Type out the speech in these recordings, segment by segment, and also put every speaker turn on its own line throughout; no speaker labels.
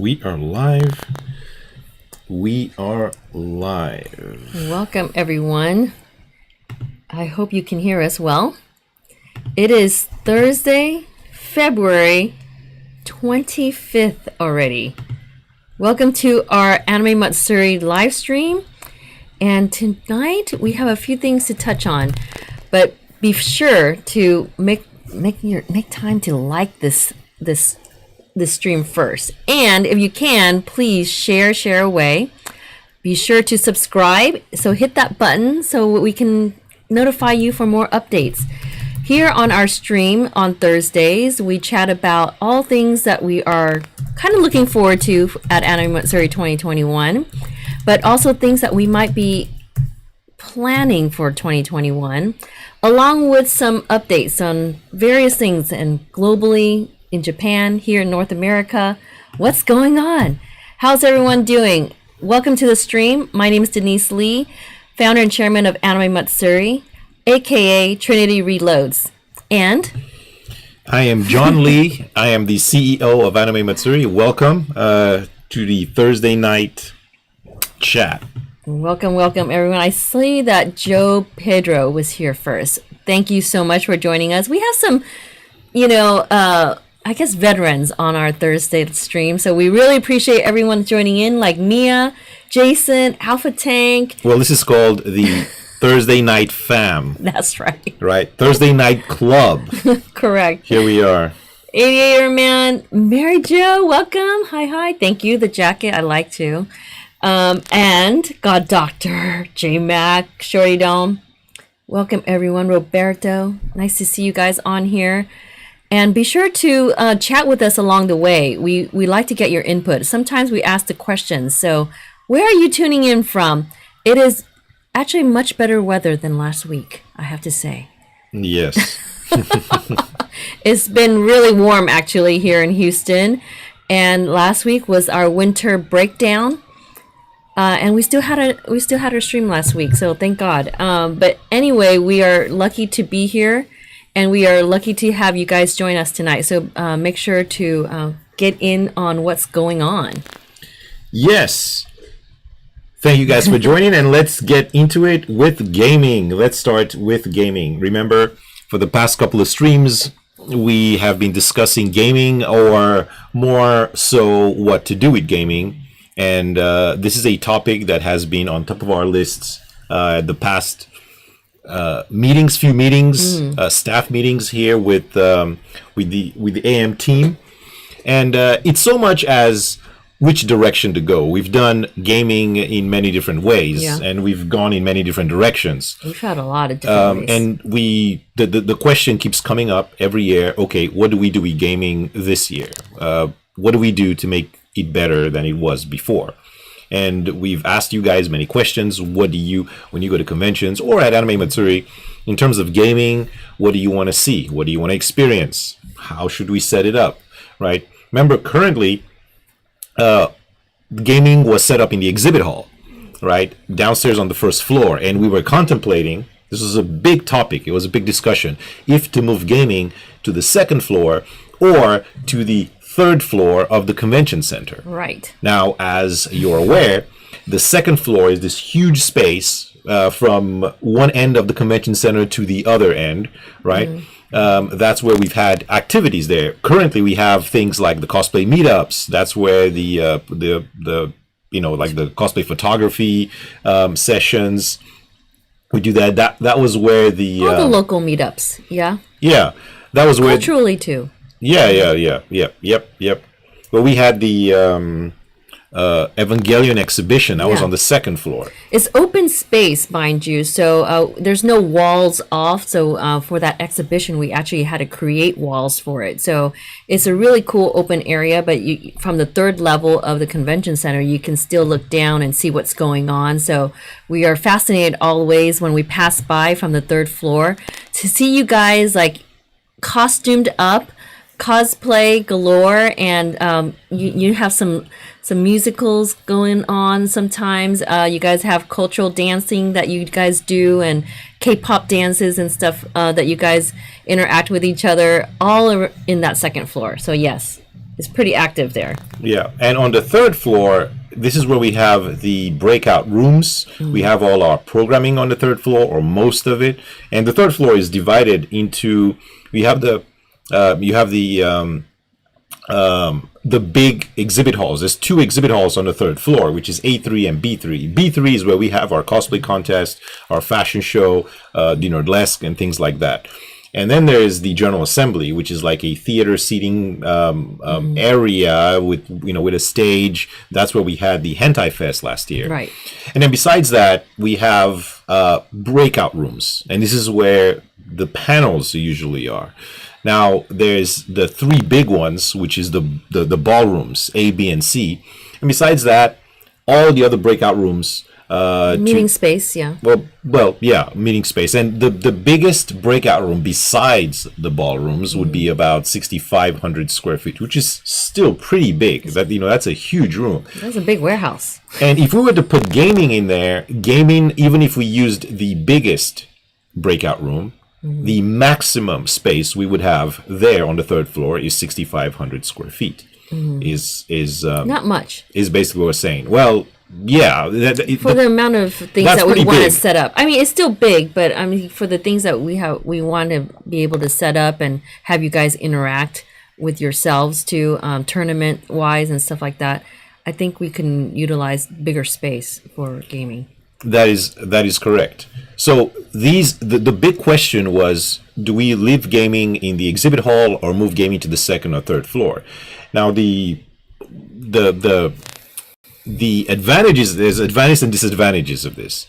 We are live. We are live.
Welcome, everyone. I hope you can hear us well. It is Thursday, February 25th already. Welcome to our Anime Matsuri live stream. And tonight we have a few things to touch on, but be sure to make time to like this stream first. And if you can, please share away. Be sure to subscribe. So hit that button so we can notify you for more updates. Here on our stream on Thursdays, we chat about all things that we are kind of looking forward to at Anime Matsuri 2021, but also things that we might be planning for 2021, along with some updates on various things and globally, in Japan, here in North America. What's going on? How's everyone doing? Welcome to the stream. My name is Deneice Lee, founder and chairman of Anime Matsuri, aka Trinity Reloads. And
I am John Lee. I am the CEO of Anime Matsuri. Welcome to the Thursday night chat.
Welcome, everyone. I see that Joe Pedro was here first. Thank you so much for joining us. We have some, I guess veterans on our Thursday stream. So we really appreciate everyone joining in, like Mia, Jason, Alpha Tank.
Well, this is called the Thursday Night Fam.
That's right.
Right. Thursday Night Club.
Correct.
Here we are.
Aviator Man, Mary Jo, welcome. Hi. Thank you. The jacket I like too. And God Doctor, J Mac, Shorty Dome. Welcome everyone. Roberto, nice to see you guys on here. And be sure to chat with us along the way. We like to get your input. Sometimes we ask the questions. So where are you tuning in from? It is actually much better weather than last week, I have to say.
Yes.
It's been really warm actually here in Houston. And last week was our winter breakdown. And we still had our stream last week, so thank God. But anyway, we are lucky to be here. And we are lucky to have you guys join us tonight. So make sure to get in on what's going on.
Yes. Thank you guys for joining. And let's get into it with gaming. Let's start with gaming. Remember, for the past couple of streams, we have been discussing gaming, or more so what to do with gaming. And this is a topic that has been on top of our lists the past few meetings, staff meetings here with the AM team, and it's so much as which direction to go. We've done gaming in many different ways, and we've gone in many different directions.
We've had a lot of different ways.
And the question keeps coming up every year. Okay, what do we do with gaming this year? What do we do to make it better than it was before? And we've asked you guys many questions. What do you, when you go to conventions or at Anime Matsuri, in terms of gaming, what do you want to see? What do you want to experience? How should we set it up, right? Remember, currently, gaming was set up in the exhibit hall, right? Downstairs on the first floor. And we were contemplating, this was a big topic, it was a big discussion, if to move gaming to the second floor or to the third floor of the convention center.
Right.
Now, as you're aware, the second floor is this huge space from one end of the convention center to the other end, right? That's where we've had activities there. Currently, we have things like the cosplay meetups. That's where the cosplay photography sessions. We do that. That was where all
the local meetups. Yeah.
Yeah, that was where
culturally too.
Yep. Well, we had the Evangelion exhibition. That was on the second floor.
It's open space, mind you. So there's no walls off. So for that exhibition, we actually had to create walls for it. So it's a really cool open area. But from the third level of the convention center, you can still look down and see what's going on. So we are fascinated always when we pass by from the third floor to see you guys like costumed up, cosplay galore, and you have some musicals going on sometimes. You guys have cultural dancing that you guys do, and K-pop dances and stuff that you guys interact with each other, all in that second floor. So yes, is pretty active there.
Yeah, and on the third floor, this is where we have the breakout rooms. We have all our programming on the third floor, or most of it. And the third floor is divided into. We have the big exhibit halls. There's 2 exhibit halls on the third floor, which is A3 and B3. B3 is where we have our cosplay contest, our fashion show, Nerdlesque, and things like that. And then there is the General Assembly, which is like a theater seating area with a stage. That's where we had the Hentai Fest last year.
Right.
And then besides that, we have breakout rooms, and this is where the panels usually are. Now, there's the 3 big ones, which is the ballrooms, A, B, and C. And besides that, all the other breakout rooms.
Meeting space, yeah.
Well, yeah, meeting space. And the biggest breakout room besides the ballrooms would be about 6,500 square feet, which is still pretty big. That's a huge room.
That's a big warehouse.
And if we were to put gaming in there, even if we used the biggest breakout room, the maximum space we would have there on the third floor is 6,500 square feet. Is
not much.
Is basically what we're saying. Well, yeah.
For the amount of things that we want to set up. I mean, it's still big, but I mean, for the things that we want to be able to set up and have you guys interact with yourselves too, tournament-wise and stuff like that, I think we can utilize bigger space for gaming.
That is correct. So the big question was, do we leave gaming in the exhibit hall or move gaming to the second or third floor? Now the advantages, there's advantages and disadvantages of this.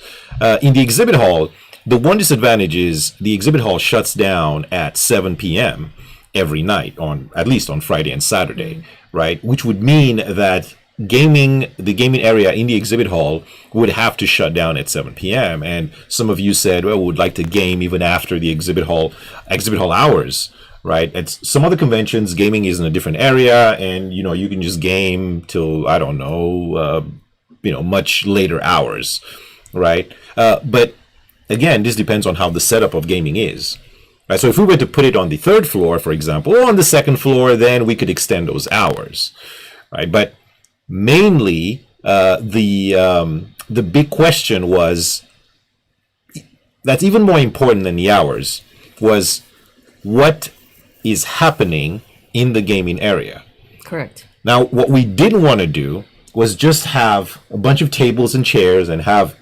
In the exhibit hall, the one disadvantage is the exhibit hall shuts down at 7 p.m. every night, at least on Friday and Saturday, right? Which would mean that the gaming area in the exhibit hall would have to shut down at 7 p.m. And some of you said, well, we would like to game even after the exhibit hall hours, right? At some other conventions, gaming is in a different area, and you can just game till, I don't know, much later hours, right? But again, this depends on how the setup of gaming is. Right? So if we were to put it on the third floor, for example, or on the second floor, then we could extend those hours, right? But mainly, the big question was, that's even more important than the hours, was what is happening in the gaming area.
Correct.
Now, what we didn't want to do was just have a bunch of tables and chairs and have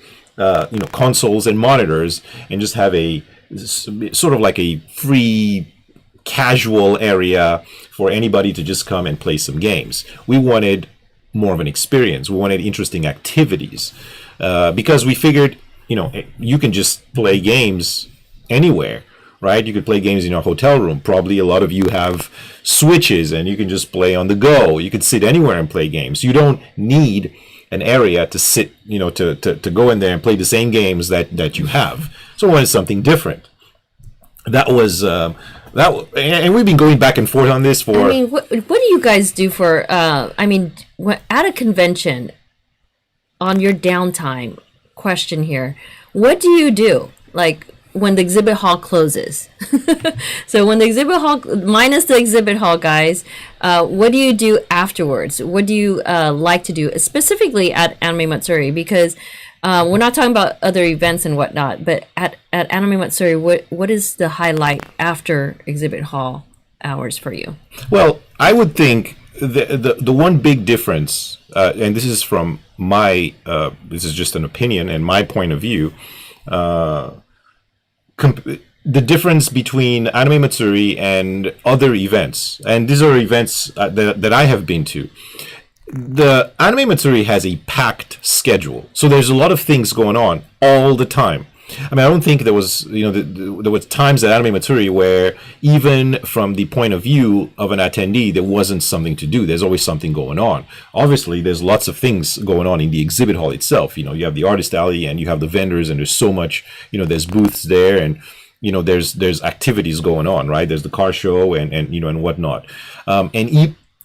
consoles and monitors and just have a sort of like a free casual area for anybody to just come and play some games. We wanted more of an experience. We wanted interesting activities because we figured, you can just play games anywhere, right? You could play games in your hotel room. Probably a lot of you have Switches and you can just play on the go. You could sit anywhere and play games. You don't need an area to sit, to go in there and play the same games that you have. So we wanted something different. That was and we've been going back and forth on this for.
I mean, what do you guys do for? At a convention, on your downtime. Question here: what do you do? Like when the exhibit hall closes. So when the exhibit hall, minus the exhibit hall guys, what do you do afterwards? What do you like to do, specifically at Anime Matsuri? Because we're not talking about other events and whatnot, but at Anime Matsuri, what is the highlight after exhibit hall hours for you?
Well, I would think the one big difference, and this is from my, this is just an opinion and my point of view, the difference between Anime Matsuri and other events, and these are events that I have been to. The Anime Matsuri has a packed schedule, so there's a lot of things going on all the time. I mean, I don't think there was, there was times at Anime Matsuri where even from the point of view of an attendee, there wasn't something to do. There's always something going on. Obviously, there's lots of things going on in the exhibit hall itself. You have the artist alley and you have the vendors, and there's so much, there's booths there, and there's activities going on, right? There's the car show and whatnot.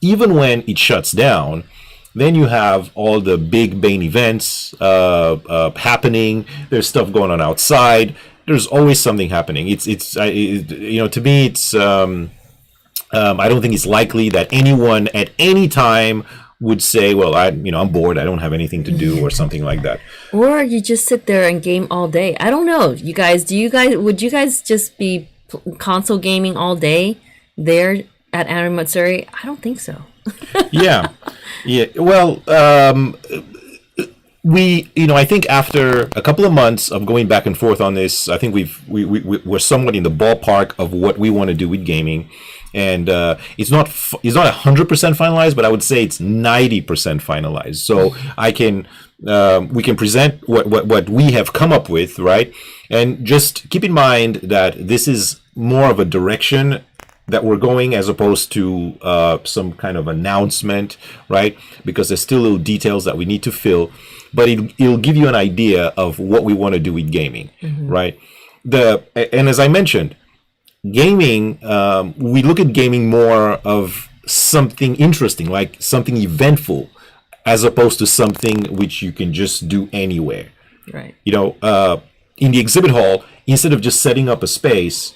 Even when it shuts down, then you have all the big main events happening. There's stuff going on outside. There's always something happening. To me, it's I don't think it's likely that anyone at any time would say, well, I'm bored, I don't have anything to do, or something like that.
Or you just sit there and game all day. I don't know. Would you guys just be console gaming all day there at Anime Matsuri? I don't think so.
Yeah. Well, I think after a couple of months of going back and forth on this, I think we're somewhat in the ballpark of what we want to do with gaming, and it's not 100% finalized, but I would say it's 90% finalized. So we can present what we have come up with, right? And just keep in mind that this is more of a direction that we're going, as opposed to some kind of announcement, right? Because there's still little details that we need to fill, but it'll give you an idea of what we want to do with gaming, right? And as I mentioned, gaming, we look at gaming more of something interesting, like something eventful, as opposed to something which you can just do anywhere.
Right.
In the exhibit hall, instead of just setting up a space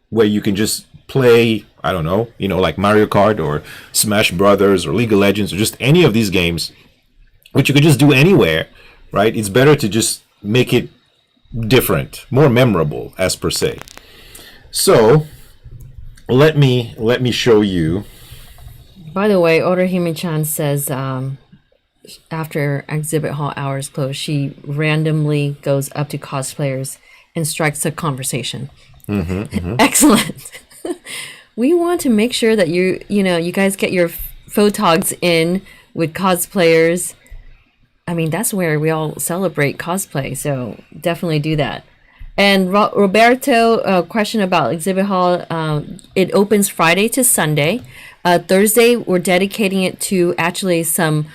where you can just play, I don't know, like Mario Kart or Smash Brothers or League of Legends or just any of these games, which you could just do anywhere, right? It's better to just make it different, more memorable, as per se. So let me show you.
By the way, Orihime-chan says after exhibit hall hours close, she randomly goes up to cosplayers and strikes a conversation. Excellent. We want to make sure that you guys get your photogs in with cosplayers. I mean, that's where we all celebrate cosplay, so definitely do that. And Roberto, question about exhibit hall. It opens Friday to Sunday. Thursday, we're dedicating it to actually some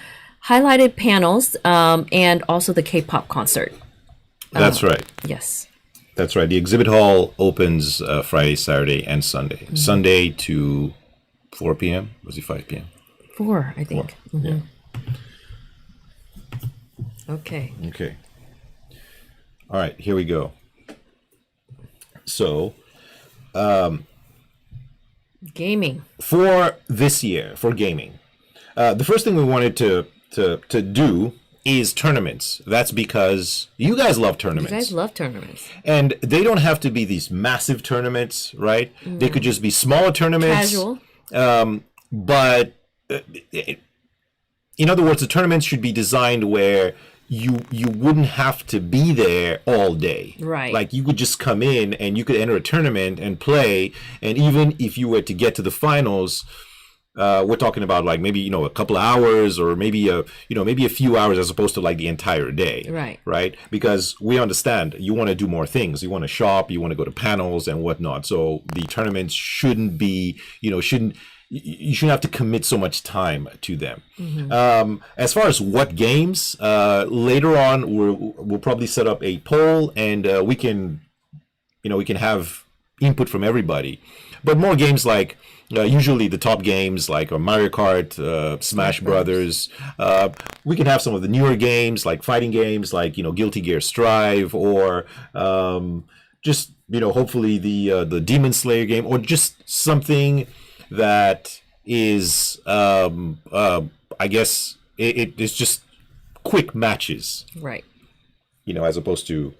highlighted panels and also the K-pop concert.
That's right.
Yes.
That's right. The exhibit hall opens Friday, Saturday, and Sunday. Sunday to 4 p.m. Was it 5 p.m.?
4, I think.
4. Yeah.
Okay.
All right, here we go. So,
gaming.
For this year, for gaming, the first thing we wanted to do is tournaments. That's because you guys love tournaments.
You guys love tournaments.
And they don't have to be these massive tournaments, right? No. They could just be smaller tournaments.
Casual.
But in other words, the tournaments should be designed where you wouldn't have to be there all day.
Right.
Like you could just come in and you could enter a tournament and play. And even if you were to get to the finals, we're talking about like maybe, a couple of hours or maybe a few hours as opposed to like the entire day.
Right.
Right. Because we understand you want to do more things. You want to shop, you want to go to panels and whatnot. So the tournaments shouldn't be, you shouldn't have to commit so much time to them. As far as what games, later on we'll probably set up a poll and we can have input from everybody. But more games like usually the top games like Mario Kart, Smash Brothers. We can have some of the newer games like fighting games like Guilty Gear Strive or just hopefully the Demon Slayer game or just something that is I guess it's just quick matches,
right?
As opposed to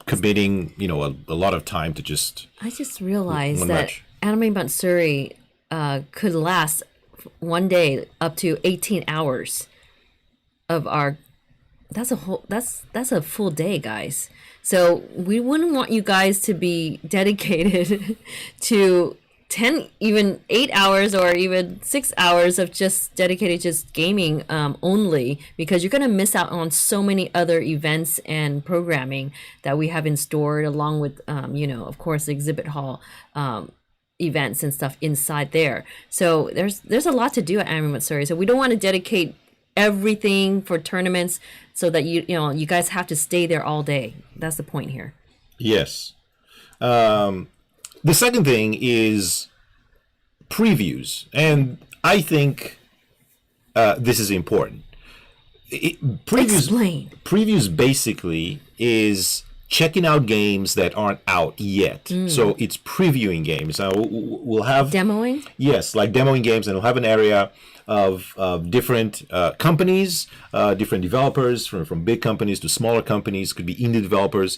committing a lot of time to just. I
just realized that
match.
Anime Matsuri could last one day up to 18 hours of our. That's a full day, guys. So we wouldn't want you guys to be dedicated to 10, even 8 hours or even 6 hours of just dedicated just gaming only, because you're going to miss out on so many other events and programming that we have in store, along with, of course, the exhibit hall events and stuff inside there. So there's a lot to do at Anime Matsuri. So we don't want to dedicate everything for tournaments so that you guys have to stay there all day. That's the point here.
Yes. The second thing is previews, and I think this is important.
Explain.
Previews basically is checking out games that aren't out yet. So it's previewing games. We'll have
Demoing?
Yes, like demoing games, and we'll have an area of different companies, different developers, from big companies to smaller companies, could be indie developers,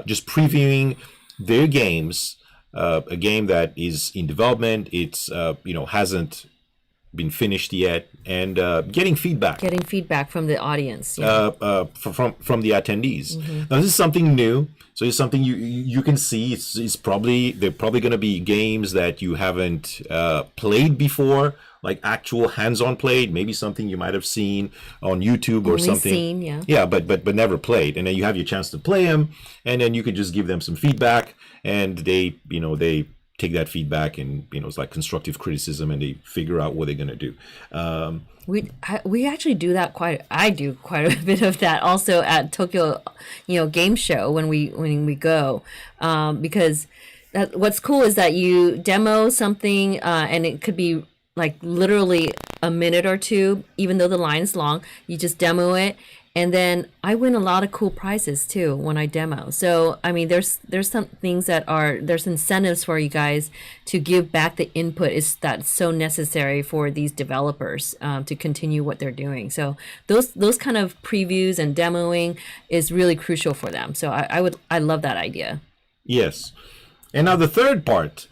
just previewing their games. A game that is in development, it's hasn't been finished yet, and getting feedback.
Getting feedback from the audience.
From the attendees. Now, this is something new, so it's something you can see. It's probably they're probably going to be games that you haven't played before, like actual hands-on played. Maybe something you might have seen on YouTube or
Only
something.
seen, yeah.
Yeah, but never played, and then you have your chance to play them, and then you can just give them some feedback, and they take that feedback, and it's like constructive criticism, and they figure out what they're going to do.
We actually do that I do quite a bit of that also at Tokyo, game show when we go, because what's cool is that you demo something, and it could be like literally a minute or two, even though the line's long. You just demo it, and then I win a lot of cool prizes too when I demo. So I mean, there's some things there's incentives for you guys to give back the input that's so necessary for these developers to continue what they're doing. So those kind of previews and demoing is really crucial for them. So I love that idea.
Yes, and now the third part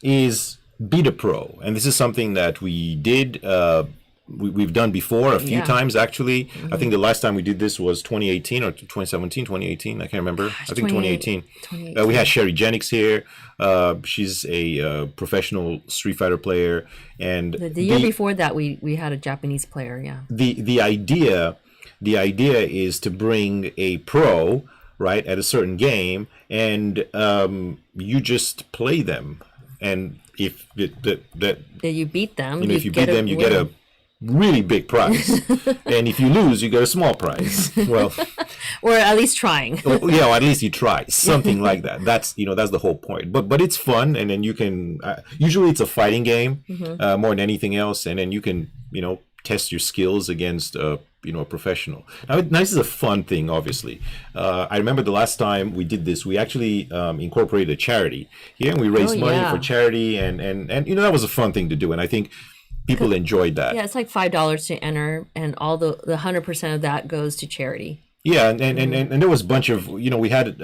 is Beta Pro, and this is something that we did. We've done before a few times, actually. I think the last time we did this was 2018 or 2017, 2018. I can't remember. I think 2018. We had Sherry Jennings here. She's a professional Street Fighter player. And
the year before that, we had a Japanese player, yeah.
The idea is to bring a pro, right, at a certain game, and you just play them. And if
you beat them,
if you beat them, you get a really big prize, and if you lose, you get a small prize. Well,
or at least trying.
or at least you try something like that. That's that's the whole point. But it's fun, and then you can. Usually, it's a fighting game more than anything else, and then you can test your skills against a professional. Now, Deneice is a fun thing, obviously. I remember the last time we did this, we actually incorporated a charity here, and we raised money for charity, and that was a fun thing to do, and I think people enjoyed that.
Yeah, it's like $5 to enter, and all the 100% of that goes to charity.
Yeah, and there was a bunch of we had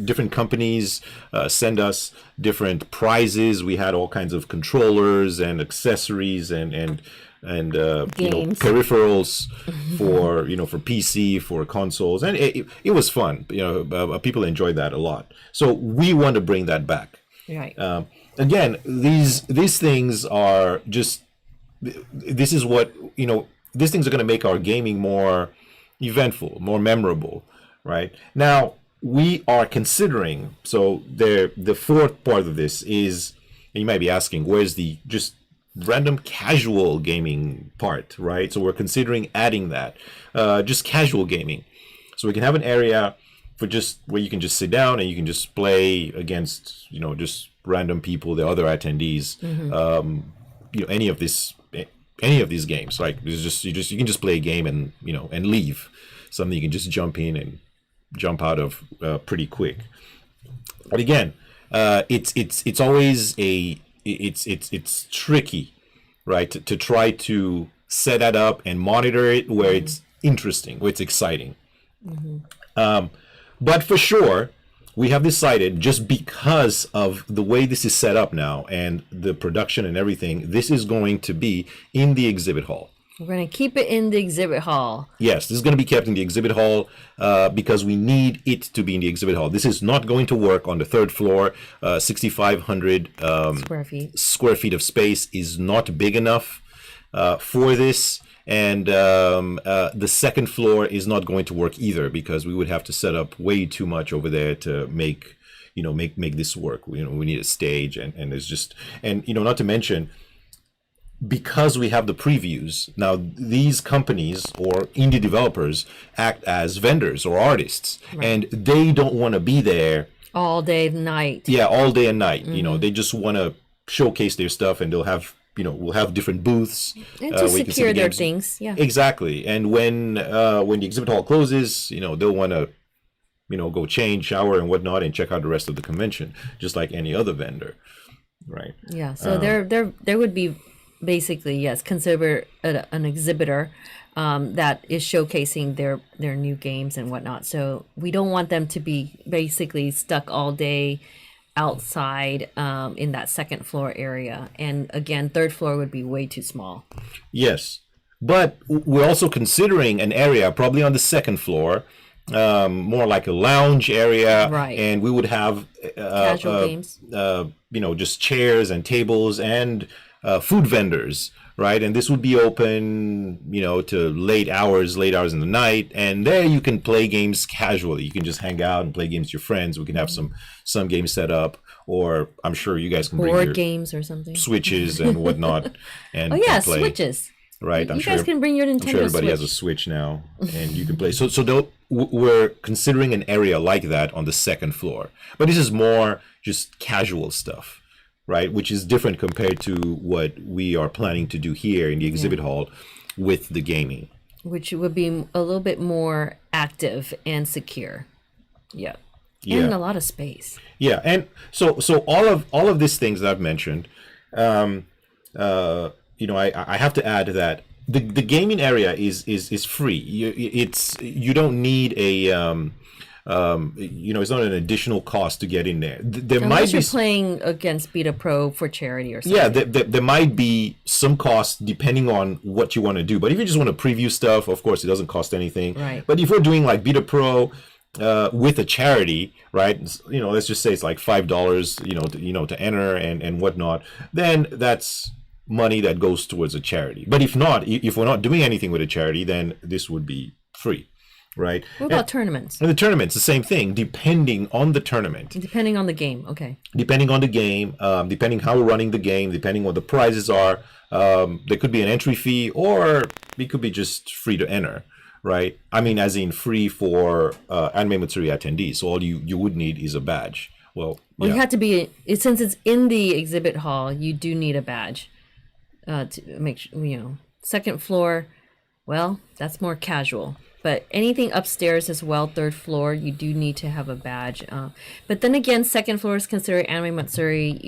different companies send us different prizes. We had all kinds of controllers and accessories and peripherals for for PC, for consoles, and it was fun. People enjoyed that a lot. So we want to bring that back.
Right.
Again, these things are just. This is what These things are going to make our gaming more eventful, more memorable. Right now, we are considering. So the fourth part of this is, and you might be asking, where's the just random casual gaming part, right? So we're considering adding that, just casual gaming. So we can have an area for just where you can just sit down and you can just play against, just random people, the other attendees, any of these games. Like you can just play a game and and leave. Something you can just jump in and jump out of pretty quick. But again, it's always it's tricky, right? To try to set that up and monitor it where it's interesting, where it's exciting. But for sure, we have decided, just because of the way this is set up now and the production and everything, this is going to be in the exhibit hall.
We're going to keep it in the exhibit hall.
Yes, this is going to be kept in the exhibit hall because we need it to be in the exhibit hall. This is not going to work on the third floor. 6,500 square feet of space is not big enough for this. And the second floor is not going to work either, because we would have to set up way too much over there to make this work. We need a stage, and there's just, and not to mention, because we have the previews now, these companies or indie developers act as vendors or artists, right, and they don't want to be there
all day and night.
Yeah, all day and night. They just want to showcase their stuff, and they'll have we'll have different booths
and to secure their things. Yeah,
exactly. And when the exhibit hall closes, they'll want to go change, shower, and whatnot, and check out the rest of the convention, just like any other vendor, right?
Yeah. So there would be basically, yes, consider an exhibitor that is showcasing their new games and whatnot. So we don't want them to be basically stuck all day outside in that second floor area. And again, third floor would be way too small.
Yes, but we're also considering an area probably on the second floor, more like a lounge area,
Right.
And we would have
Casual games.
Just chairs and tables and food vendors, right? And this would be open, to late hours in the night, and there you can play games casually. You can just hang out and play games with your friends. We can have some games set up, or I'm sure you guys can bring
Board
your
games or something.
Switches and whatnot, and
Oh yeah,
play.
Switches.
Right,
You guys can bring your Nintendo
I'm sure everybody
Switch.
has a Switch now, and you can play. So we're considering an area like that on the second floor, but this is more just casual stuff, right? Which is different compared to what we are planning to do here in the exhibit hall with the gaming.
Which would be a little bit more active and secure. Yeah.
Yeah.
And a lot of space.
Yeah, and so all of these things that I've mentioned, I have to add that the gaming area is free. You don't need a it's not an additional cost to get in there. There
Unless
might be
you're playing against Beta Pro for charity or something.
yeah, there might be some cost depending on what you want to do. But if you just want to preview stuff, of course, it doesn't cost anything.
Right.
But if we're doing like Beta Pro with a charity, right? Let's just say it's like $5, to enter and whatnot. Then that's money that goes towards a charity. But if not, if we're not doing anything with a charity, then this would be free, right?
What about tournaments?
And the tournament's the same thing, depending on the tournament.
Depending on the game, okay.
Depending on the game, depending how we're running the game, depending what the prizes are, there could be an entry fee, or it could be just free to enter, right? I mean, as in free for Anime Matsuri attendees. So all you would need is a badge. Well,
you have to be, since it's in the exhibit hall, you do need a badge to make sure, second floor, well, that's more casual. But anything upstairs as well, third floor, you do need to have a badge. But then again, second floor is considered Anime Matsuri,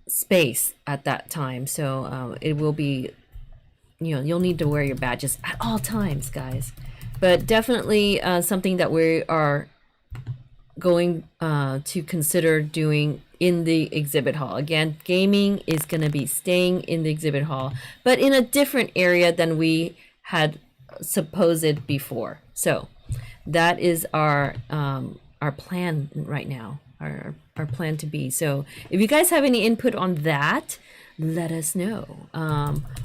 space at that time. So it will be, you'll need to wear your badges at all times, guys. But definitely something that we are going to consider doing in the exhibit hall. Again, gaming is going to be staying in the exhibit hall, but in a different area than we had supposed before. So that is our plan right now, our plan to be. So if you guys have any input on that, let us know.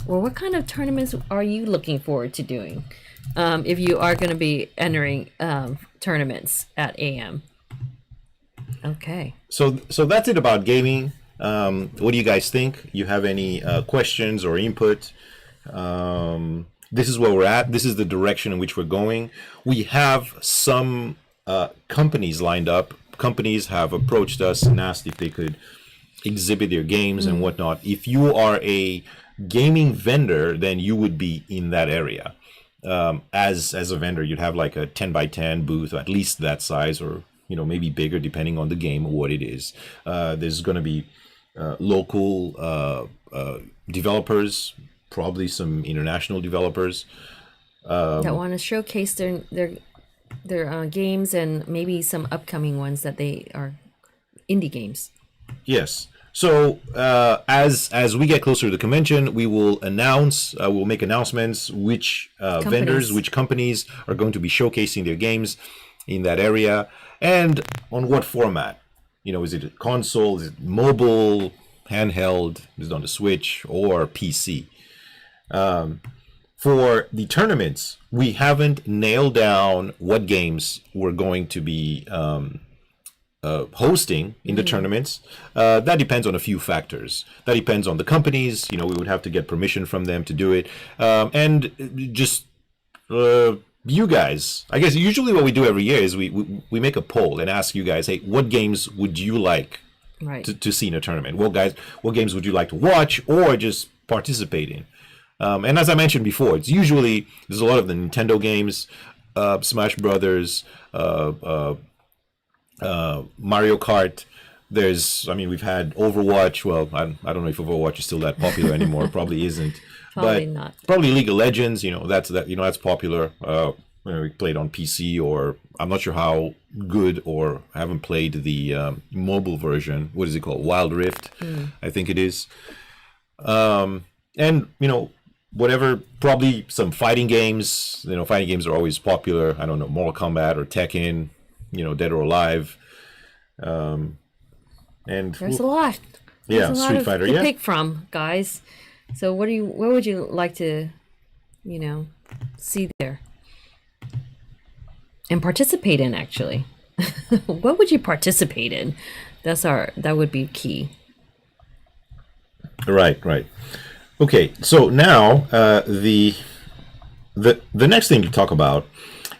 Or what kind of tournaments are you looking forward to doing if you are going to be entering tournaments at AM? Okay.
So that's it about gaming. What do you guys think? You have any questions or input? This is where we're at. This is the direction in which we're going. We have some companies lined up. Companies have approached us and asked if they could exhibit their games and whatnot. If you are a gaming vendor, then you would be in that area. As a vendor, you'd have like a 10 by 10 booth, at least that size, or maybe bigger depending on the game or what it is. There's going to be local developers, probably some international developers
that want to showcase their games, and maybe some upcoming ones that they are indie games.
Yes. So as we get closer to the convention, we will we'll make announcements which vendors, which companies are going to be showcasing their games in that area, and on what format. Is it a console, is it mobile, handheld, is it on the Switch, or PC? For the tournaments, we haven't nailed down what games we're going to be hosting in the tournaments. That depends on a few factors. That depends on the companies. We would have to get permission from them to do it. And just you guys, I guess usually what we do every year is we make a poll and ask you guys, hey, what games would you like to see in a tournament? What games would you like to watch or just participate in? And as I mentioned before, there's a lot of the Nintendo games. Smash Brothers, Mario Kart. We've had Overwatch. Well, I don't know if Overwatch is still that popular anymore. Probably isn't.
Probably
But
not.
probably League of Legends. That's popular. We played on PC, or I'm not sure how good, or I haven't played the mobile version. What is it called? Wild Rift, I think it is. And whatever, probably some fighting games. Fighting games are always popular. I don't know, Mortal Kombat or Tekken, Dead or Alive. And
There's a lot.
yeah,
There's a lot
Street Fighter,
to
yeah.
pick from, guys. So what would you like to, see there and participate in? Actually, what would you participate in? That would be key.
Right. Okay, so now the next thing to talk about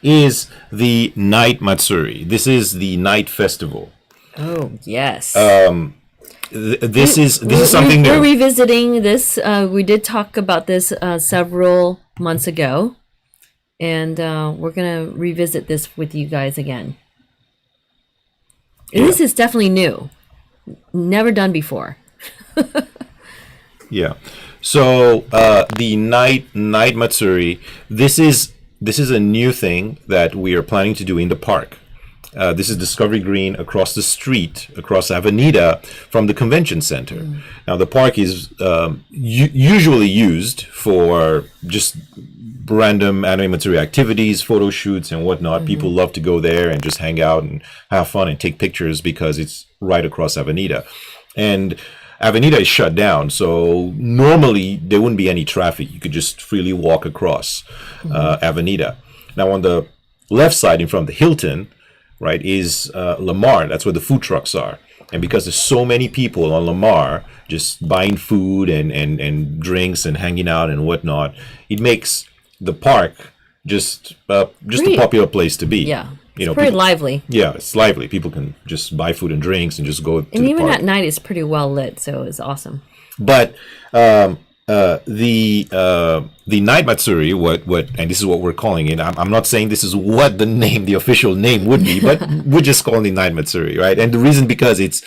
is the Night Matsuri. This is the night festival.
Oh yes.
This is something
We're
new.
revisiting this. We did talk about this several months ago, and we're gonna revisit this with you guys again.
Yeah.
This is definitely new, never done before.
Yeah. So the night Matsuri. This is a new thing that we are planning to do in the park. This is Discovery Green across the street, across Avenida from the convention center. Now, the park is usually used for just random Anime Matsuri activities, photo shoots, and whatnot. People love to go there and just hang out and have fun and take pictures because it's right across Avenida. And Avenida is shut down, so normally there wouldn't be any traffic. You could just freely walk across Avenida. Now, on the left side, in front of the Hilton, right, is Lamar. That's where the food trucks are. And because there's so many people on Lamar just buying food and drinks and hanging out and whatnot, it makes the park just a popular place to be.
Yeah, it's pretty lively.
Yeah, it's lively. People can just buy food and drinks and just go to
And
the
even
park.
at night, it's pretty well lit, so it's awesome.
But the Night Matsuri, and this is what we're calling it. I'm not saying this is what the official name would be, but we're just calling it Night Matsuri, right? And the reason, because it's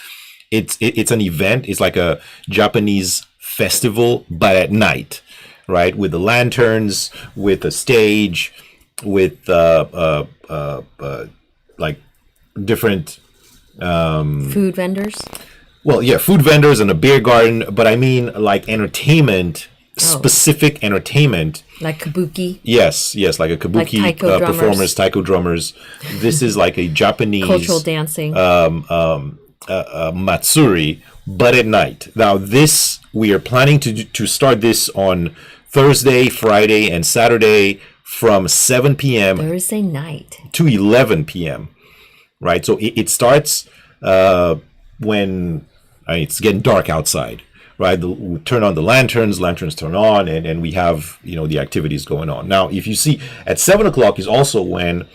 an event. It's like a Japanese festival, but at night, right? With the lanterns, with a stage, with like different
Food vendors.
well, yeah, food vendors and a beer garden, but I mean like entertainment, specific entertainment.
Like kabuki.
Yes, like a kabuki
Like taiko drummers.
performers, taiko drummers. This is like a Japanese
Cultural dancing.
Matsuri, but at night. Now, this we are planning to start this on Thursday, Friday, and Saturday from 7 p.m.
Thursday night.
to 11 p.m. Right, so it starts when it's getting dark outside. Right, we turn on the lanterns turn on, and we have the activities going on. Now, if you see, at 7 o'clock is also when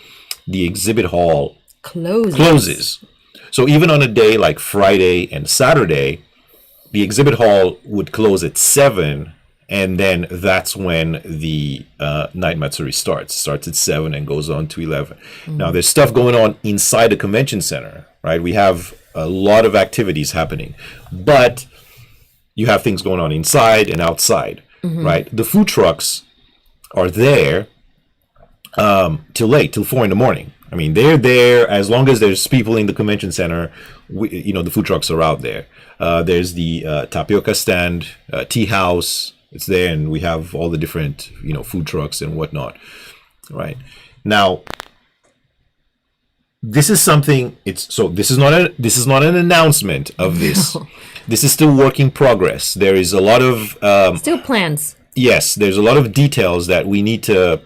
the exhibit hall closes. So even on a day like Friday and Saturday, the exhibit hall would close at 7, and then that's when the Night Matsuri starts at 7 and goes on to 11. Now, there's stuff going on inside the convention center, right? We have a lot of activities happening, but you have things going on inside and outside, right? The food trucks are there till 4 in the morning. I mean, they're there as long as there's people in the convention center. The food trucks are out there. There's the tapioca stand, tea house. It's there, and we have all the different food trucks and whatnot. Right now, this is something. This is not an announcement of this.
No.
This is still work in progress. There is a lot of
Still plans.
yes. There's a lot of details that we need to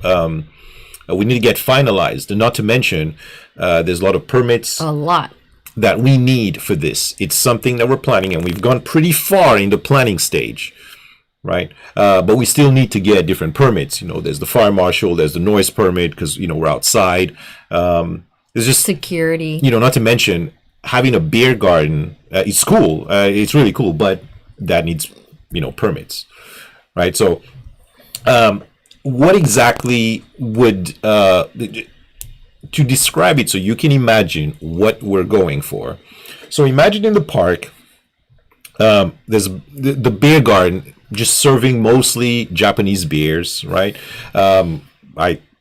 get finalized, and not to mention there's a lot of permits
A lot.
that we need for this. It's something that we're planning, and we've gone pretty far in the planning stage, right? But we still need to get different permits. There's the fire marshal, there's the noise permit because we're outside. There's just
Security.
not to mention having a beer garden. It's cool. It's really cool, but that needs permits, right? So what exactly would to describe it so you can imagine what we're going for. So imagine in the park, there's the beer garden just serving mostly Japanese beers, right?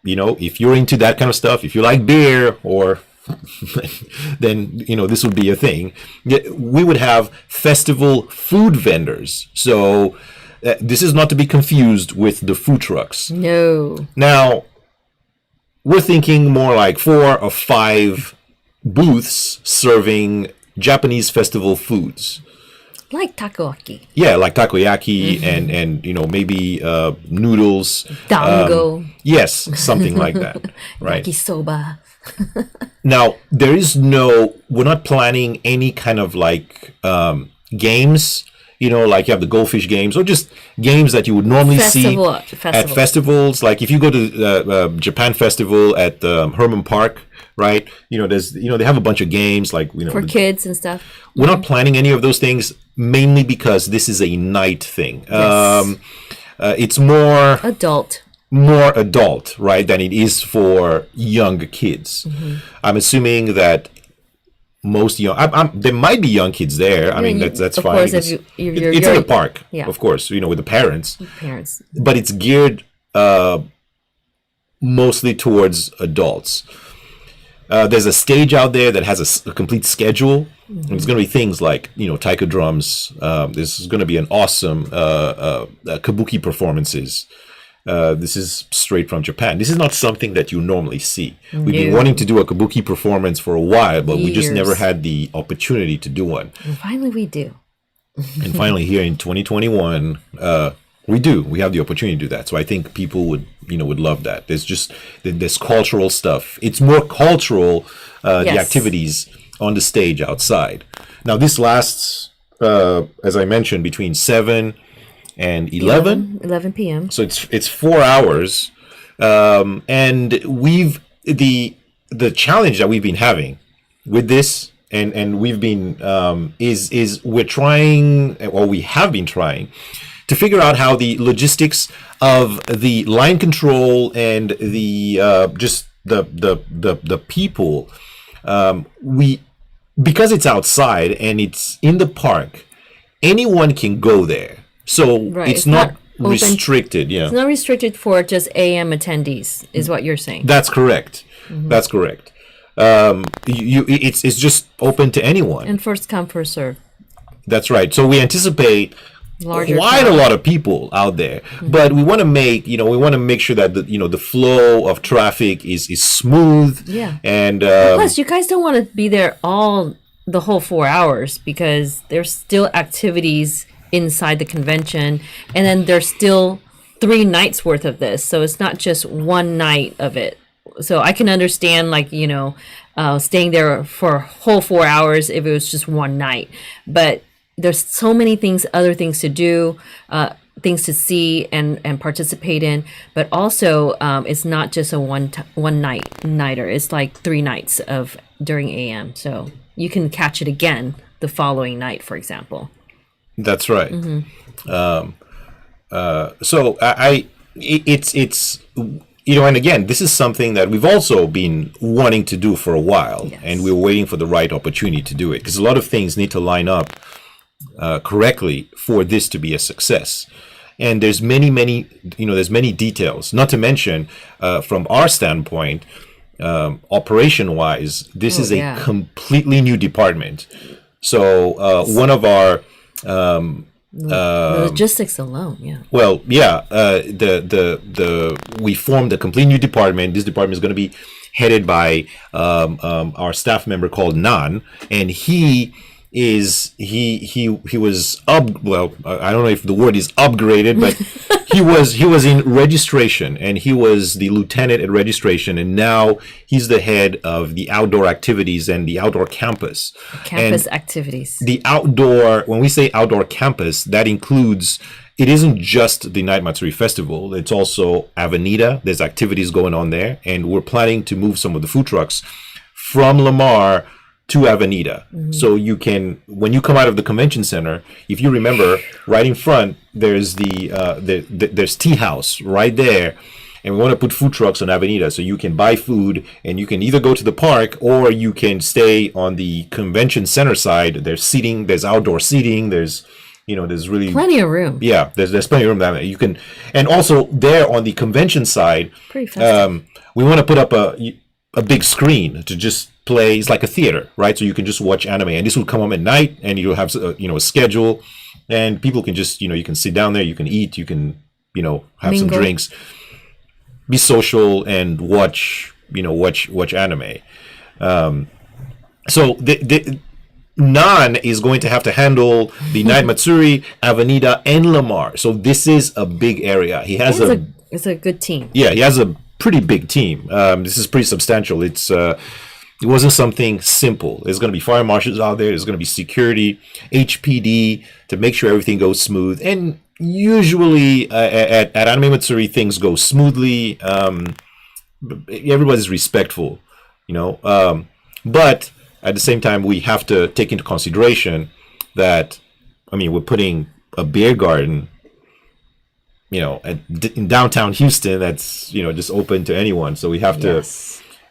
If you're into that kind of stuff, if you like beer, or then this would be a thing. We would have festival food vendors. So this is not to be confused with the food trucks.
No.
Now we're thinking more like 4 or 5 booths serving Japanese festival foods.
Like takoyaki.
Yeah, like takoyaki and maybe noodles.
Dango.
Yes, something like that. Right.
Yakisoba.
Now, we're not planning any kind of like games, like you have the goldfish games or just games that you would normally see at festivals. Like if you go to the Japan Festival at Herman Park, right? They have a bunch of games like,
for kids and stuff.
We're not planning any of those things, mainly because this is a night thing.
Yes.
It's more adult, right, than it is for young kids. I'm assuming that most there might be young kids there. I mean, that's fine.
Of course,
it's in the park,
yeah.
Of course, with the parents.
Parents.
But it's geared mostly towards adults. There's a stage out there that has a complete schedule. It's going to be things like, taiko drums. This is going to be an awesome kabuki performances. This is straight from Japan. This is not something that you normally see. We've been wanting to do a kabuki performance for a while, but we just never had the opportunity to do one.
And finally we do.
And finally here in 2021, we do. We have the opportunity to do that. So I think people would love that. There's cultural stuff. It's more cultural, the activities on the stage outside. Now this lasts, as I mentioned, between 7 and 11
p.m.
So it's 4 hours, and the challenge that we've been having with this, and we've been is we're trying, or we have been trying, to figure out how the logistics of the line control and the just the people, because it's outside and it's in the park, anyone can go there. So it's not restricted. Yeah,
it's not restricted for just AM attendees, is what you're saying.
That's correct. That's correct. It's just open to anyone.
And first come, first serve.
That's right. So we anticipate quite a lot of people out there, but we want to make sure that the flow of traffic is smooth.
Yeah.
And
plus, you guys don't want to be there the whole 4 hours, because there's still activities inside the convention, and then there's still 3 nights worth of this, so it's not just one night of it. So I can understand, like, staying there for a whole 4 hours if it was just one night, but there's so many other things to do, things to see and participate in, but also it's not just a one nighter. It's like 3 nights of during AM, so you can catch it again the following night, for example.
That's right. So it's and again, this is something that we've also been wanting to do for a while, and we're waiting for the right opportunity to do it, because a lot of things need to line up correctly for this to be a success. And there's many details, not to mention from our standpoint, operation wise, this is a completely new department. So one of our
the logistics alone,
we formed a complete new department. This department is going to be headed by our staff member called Nan, and he was I don't know if the word is upgraded, but he was in registration, and he was the lieutenant at registration, and now he's the head of the outdoor activities and the outdoor campus.
Activities.
The outdoor, when we say outdoor campus, that includes, it isn't just the Night Matsuri Festival, it's also Avenida. There's activities going on there, and we're planning to move some of the food trucks from Lamar to Avenida. So you can, when you come out of the convention center, if you remember, right in front there's there's Tea House right there, and we want to put food trucks on Avenida, so you can buy food and you can either go to the park or you can stay on the convention center side. There's seating, there's outdoor seating, there's there's really
plenty of room.
Yeah, there's plenty of room that you can, and also there on the convention side,
pretty festive.
We want to put up a big screen to just play. It's like a theater, right? So you can just watch anime, and this will come up at night, and you'll have a schedule, and people can just you can sit down there, you can eat, you can have some drinks, be social, and watch anime. So the Nan is going to have to handle the Night Matsuri, Avenida, and Lamar. So this is a big area. He has
it's a good team.
Yeah, he has a pretty big team. This is pretty substantial. It wasn't something simple. There's going to be fire marshals out there. There's going to be security, HPD to make sure everything goes smooth. And usually at Anime Matsuri, things go smoothly. Everybody's respectful, but at the same time, we have to take into consideration that, we're putting a beer garden, in downtown Houston that's, just open to anyone. So we have to,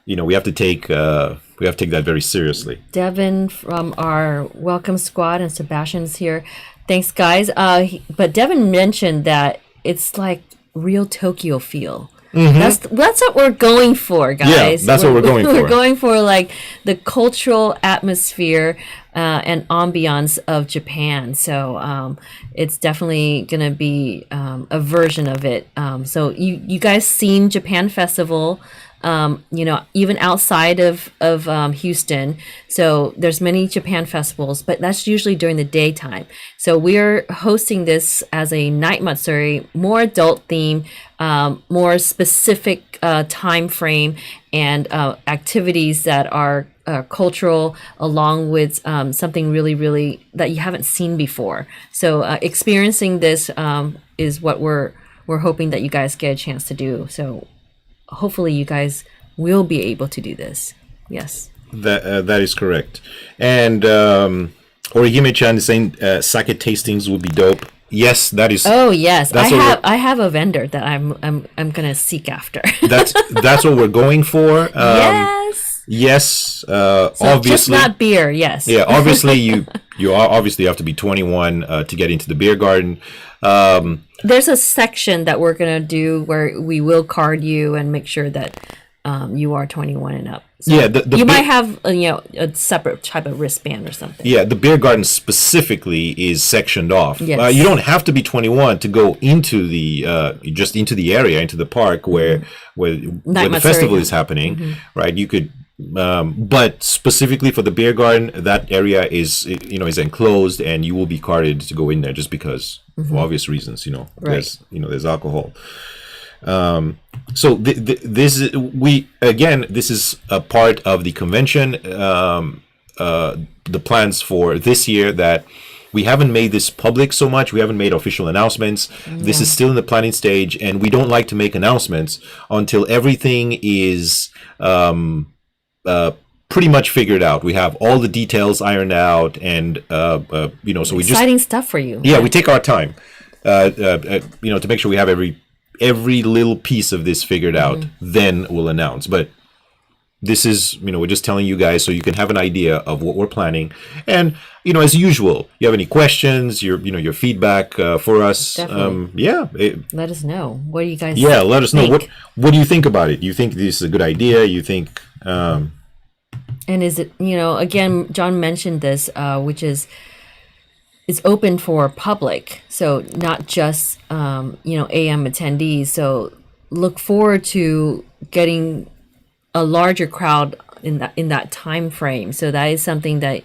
we have to take that very seriously.
Devin from our welcome squad and Sebastian's here. Thanks, guys. But Devin mentioned that it's like real Tokyo feel. Mm-hmm. That's what we're going for, guys.
Yeah, that's what we're going for.
We're going for like the cultural atmosphere and ambiance of Japan. So it's definitely gonna be a version of it. So you guys seen Japan Festival? Even outside of Houston. So there's many Japan festivals, but that's usually during the daytime. So we're hosting this as a night Matsuri, more adult theme, more specific time frame, and activities that are cultural, along with something really, really that you haven't seen before. So experiencing this is what we're hoping that you guys get a chance to do. So hopefully you guys will be able to do this. Yes.
That is correct. And Orihime-chan is saying sake tastings would be dope. Yes, that is.
Oh yes, I have a vendor that I'm gonna seek after.
that's what we're going for.
Yes.
Yes.
So
obviously,
just not beer. Yes.
Yeah. Obviously, you obviously have to be 21 to get into the beer garden.
There's a section that we're gonna do where we will card you and make sure that you are 21 and up. So
yeah,
you might have a separate type of wristband or something.
Yeah, the beer garden specifically is sectioned off.
Yes.
You don't have to be 21 to go into the just into the area, into the park where the festival is happening, right? You could. But specifically for the beer garden, that area is enclosed, and you will be carded to go in there just because for obvious reasons.
Right.
There's alcohol. So this is a part of the convention. The plans for this year that we haven't made this public so much. We haven't made official announcements. Yeah. This is still in the planning stage, and we don't like to make announcements until everything is pretty much figured out. We have all the details ironed out, and so we just
exciting stuff for you.
Yeah, we take our time, to make sure we have every little piece of this figured out. Then we'll announce. But this is, we're just telling you guys so you can have an idea of what we're planning. And as usual, you have any questions, your feedback for us.
Let us know. What do you guys?
Yeah, let us know. What do you think about it? You think this is a good idea? You think?
And is it, again, John mentioned this, which is, it's open for public, so not just AM attendees. So look forward to getting a larger crowd in that time frame. So that is something that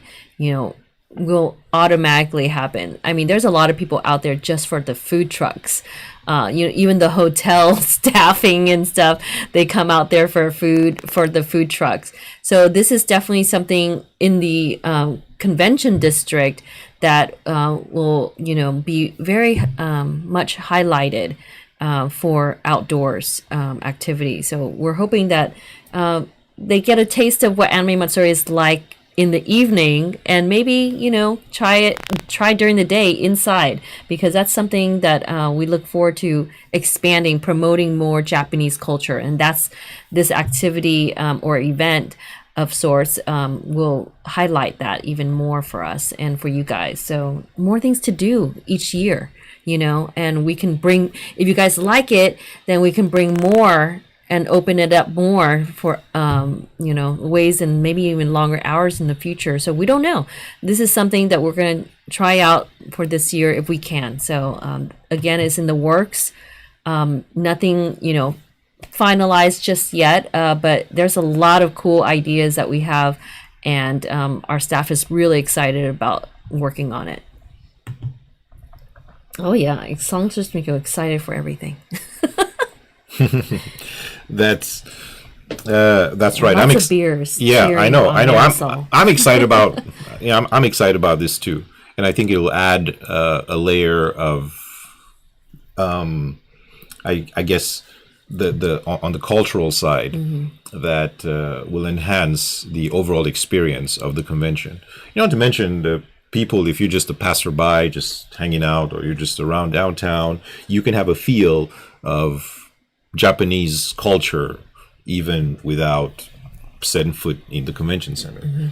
will automatically happen. I mean, there's a lot of people out there just for the food trucks. Even the hotel staffing and stuff, they come out there for the food trucks. So this is definitely something in the convention district that will be very much highlighted for outdoors activity. So we're hoping that they get a taste of what Anime Matsuri is like in the evening, and maybe, you know, try during the day inside, because that's something that we look forward to expanding, promoting more Japanese culture. And that's this activity or event of sorts will highlight that even more for us and for you guys. So more things to do each year, you know, and we can bring, if you guys like it, then we can bring more and open it up more for, you know, ways and maybe even longer hours in the future. So we don't know. This is something that we're going to try out for this year if we can. So again, it's in the works. Nothing, you know, finalized just yet, but there's a lot of cool ideas that we have, and our staff is really excited about working on it. Oh yeah, songs just make you excited for everything.
That's right.
Lots of beers.
Yeah, I know.
Aerosol.
I'm excited about. Yeah, I'm excited about this too, and I think it'll add a layer of, I guess, the on the cultural side that will enhance the overall experience of the convention. You know, not to mention the people. If you're just a passerby, just hanging out, or you're just around downtown, you can have a feel of Japanese culture even without setting foot in the convention center.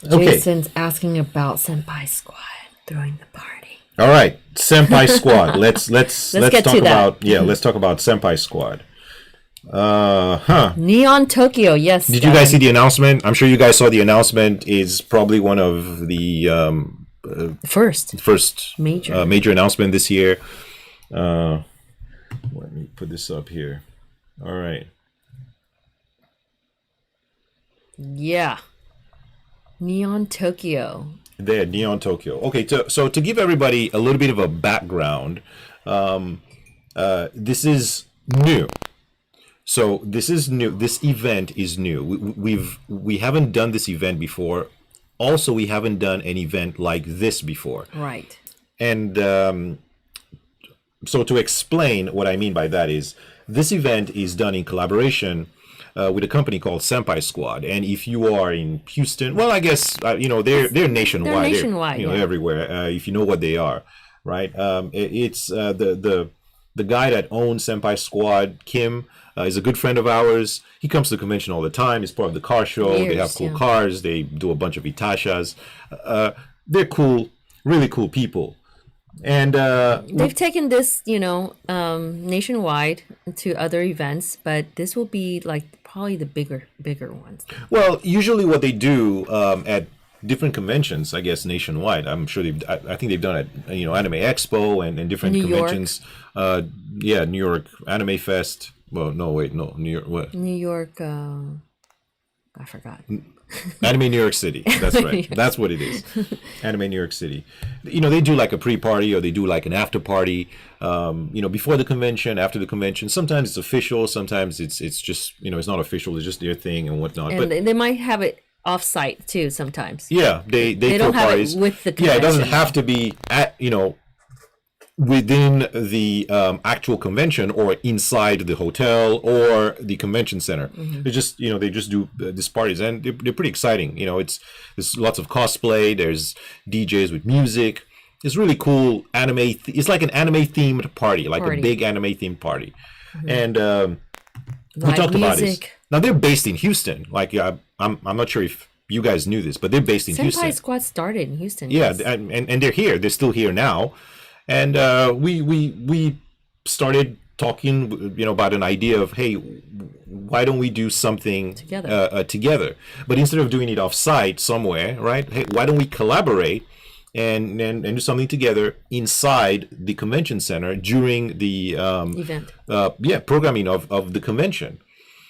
Okay.
Jason's asking about Senpai Squad throwing the party.
All right, Senpai Squad. Let's
get
talk
to that.
about let's talk about Senpai Squad.
Neon Tokyo, yes.
Did you guys see the announcement? I'm sure you guys saw the announcement. Is probably one of the
first
major announcement this year. Let me put this up here. All right.
Yeah. Neon Tokyo.
There, Neon Tokyo. Okay, so to give everybody a little bit of a background, this is new. So this is new. This event is new. We haven't done this event before. Also, we haven't done an event like this before.
Right.
And so to explain what I mean by that is, this event is done in collaboration with a company called Senpai Squad. And if you are in Houston, well, I guess you know they're nationwide.
They're nationwide,
you know, everywhere. If you know what they are, right? It's the guy that owns Senpai Squad, Kim, is a good friend of ours. He comes to the convention all the time. He's part of the car show. They have cool cars. They do a bunch of itashas. They're cool, really cool people. And
they've taken this, you know, nationwide to other events, but this will be like probably the bigger ones.
Well, usually what they do at different conventions, I guess nationwide. I'm sure I think they've done it, you know, Anime Expo and different conventions. Yeah, New York Anime Fest. Well, no, wait, no, New York. What?
New York. I forgot.
Anime New York City. That's right. That's what it is. Anime New York City. You know, they do like a pre-party, or they do like an after-party. You know, before the convention, after the convention. Sometimes it's official. Sometimes it's just, you know, it's not official. It's just their thing and whatnot.
And but they might have it off-site too sometimes.
Yeah, they
don't have
parties
it with the convention.
Yeah, it doesn't have to be at, you know, within the actual convention or inside the hotel or the convention center. They just, you know, they just do these parties, and they're pretty exciting. You know, there's lots of cosplay. There's DJs with music. It's really cool anime. It's like an anime themed party, like a big anime themed party. And we talked about it. Now they're based in Houston. Like I'm not sure if you guys knew this, but they're based in Houston.
Senpai Squad started in Houston.
Yeah,
yes.
and they're here. They're still here now. And we started talking, you know, about an idea of, hey, why don't we do something together? But instead of doing it off-site somewhere, right? Hey, why don't we collaborate and do something together inside the convention center during the
event?
Programming of the convention.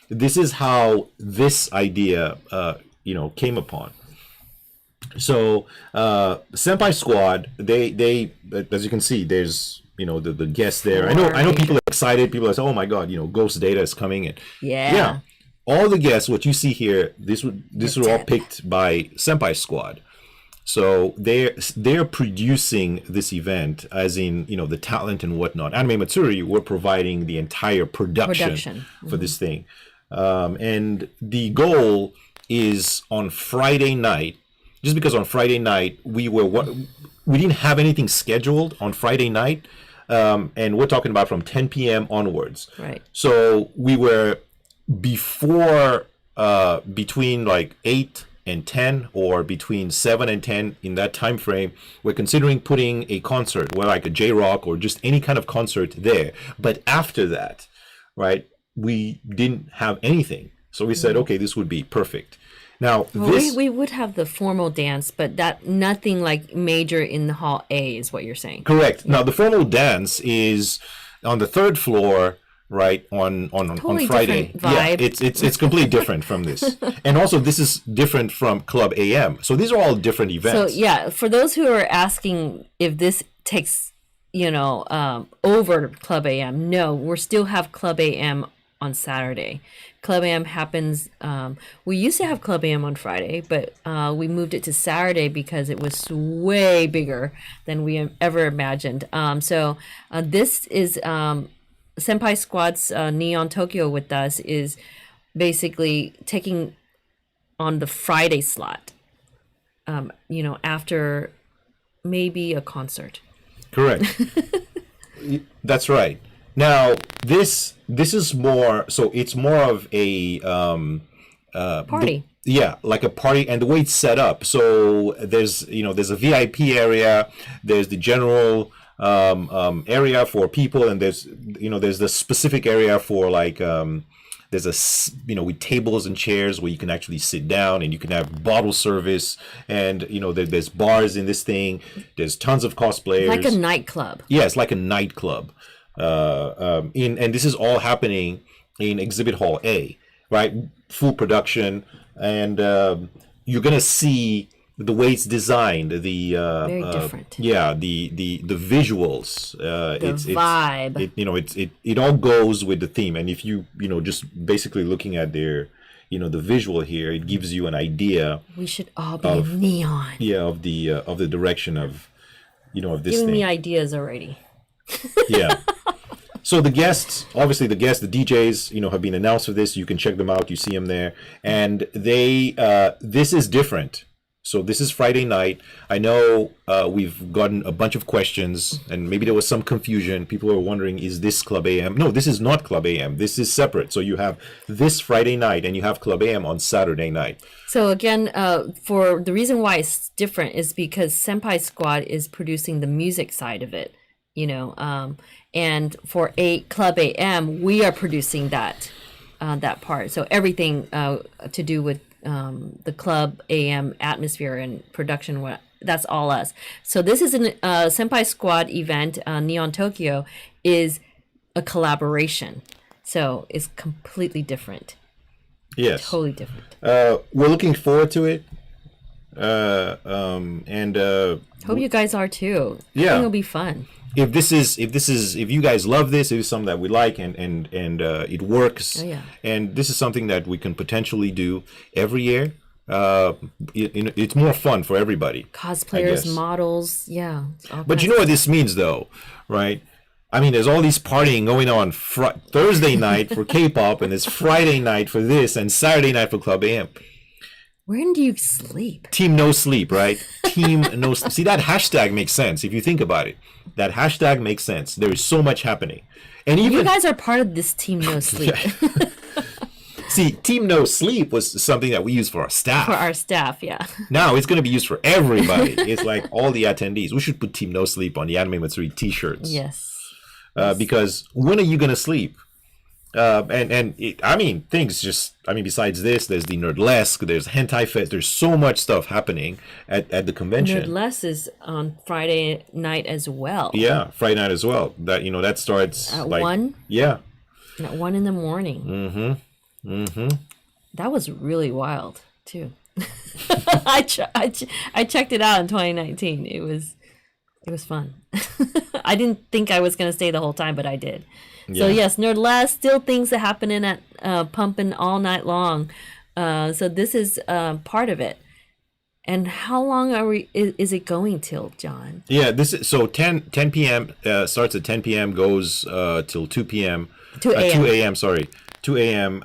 This is how this idea, you know, came upon. So Senpai Squad, they as you can see, there's, you know, the guests there. I know people are excited. People are saying, oh my god, you know, Ghost Data is coming in. Yeah. All the guests, what you see here, this were all picked by Senpai Squad. So they're producing this event, as in, you know, the talent and whatnot. Anime Matsuri, we're providing the entire production. For this thing. And the goal is on Friday night. Just because on Friday night we didn't have anything scheduled on Friday night, and we're talking about from 10 p.m. onwards.
Right.
So we were before between like 8 and 10, or between 7 and 10 in that time frame. We're considering putting a concert, well, like a J-Rock or just any kind of concert there. But after that, right, we didn't have anything. So we said, okay, this would be perfect. Now,
we would have the formal dance, but that nothing like major in the hall A is what you're saying.
Correct. Now, the formal dance is on the third floor, right, on
Totally
Friday.
different vibe.
Yeah, it's completely different from this. And also, this is different from Club AM. So these are all different events.
So yeah, for those who are asking if this takes, over Club AM, no, we still have Club AM on Saturday. Club AM happens, we used to have Club AM on Friday, but we moved it to Saturday because it was way bigger than we ever imagined. So this is Senpai Squad's Neon Tokyo with us is basically taking on the Friday slot, after maybe a concert.
Correct. That's right. Now, this is more, so it's more of a
Party.
like a party, and the way it's set up. So there's a VIP area, there's the general area for people, and there's the specific area for like there's with tables and chairs where you can actually sit down, and you can have bottle service, and there's bars in this thing. There's tons of cosplayers.
Like a nightclub.
Yeah, it's like a nightclub. And this is all happening in Exhibit Hall A, right? Full production, and you're gonna see the way it's designed. The
Very different.
Yeah, the visuals.
The vibe.
It all goes with the theme, and if you just basically looking at their the visual here, it gives you an idea.
We should all be in neon.
Yeah, of the direction of of this
Giving
thing.
me ideas already.
Yeah. So the DJs, have been announced for this. You can check them out. You see them there, and this is different. So this is Friday night. I know we've gotten a bunch of questions, and maybe there was some confusion. People are wondering, is this Club AM? No, this is not Club AM. This is separate. So you have this Friday night, and you have Club AM on Saturday night.
So again, for the reason why it's different is because Senpai Squad is producing the music side of it. And for Club AM, we are producing that part. So everything to do with the Club AM atmosphere and production, that's all us. So this is a Senpai Squad event. Neon Tokyo is a collaboration. So it's completely different.
Yes.
Totally different.
We're looking forward to it.
Hope you guys are too.
Yeah.
I think it'll be fun.
If you guys love this, if it's something that we like and it works, and this is something that we can potentially do every year, it's more fun for everybody.
Cosplayers, models,
But you know what this means, though, right? I mean, there's all these partying going on Thursday night for K-pop, and it's Friday night for this, and Saturday night for Club AM.
When do you sleep?
Team no sleep, right? Team no sleep. See, that hashtag makes sense if you think about it. That hashtag makes sense. There is so much happening. And even
you guys are part of this Team No Sleep.
See, Team No Sleep was something that we use for our staff.
For our staff, yeah.
Now it's going to be used for everybody. It's like all the attendees. We should put Team No Sleep on the Anime Matsuri t-shirts.
Yes.
Because when are you going to sleep? Besides this, there's the Nerdlesque, there's Hentai Fest, there's so much stuff happening at the convention.
Nerdlesque is on Friday night as well.
Yeah, Friday night as well. That starts
at 1?
Yeah.
At 1 in the morning.
Mm-hmm.
That was really wild, too. I checked it out in 2019. It was fun. I didn't think I was going to stay the whole time, but I did. So yes, Nerdlesque, still things that happening at pumping all night long. So this is part of it. And how long is it going till, John?
Yeah, this is so 10 p.m. Starts at 10 p.m. goes till 2 p.m.
2 a.m.
2 a.m. Sorry, 2 a.m.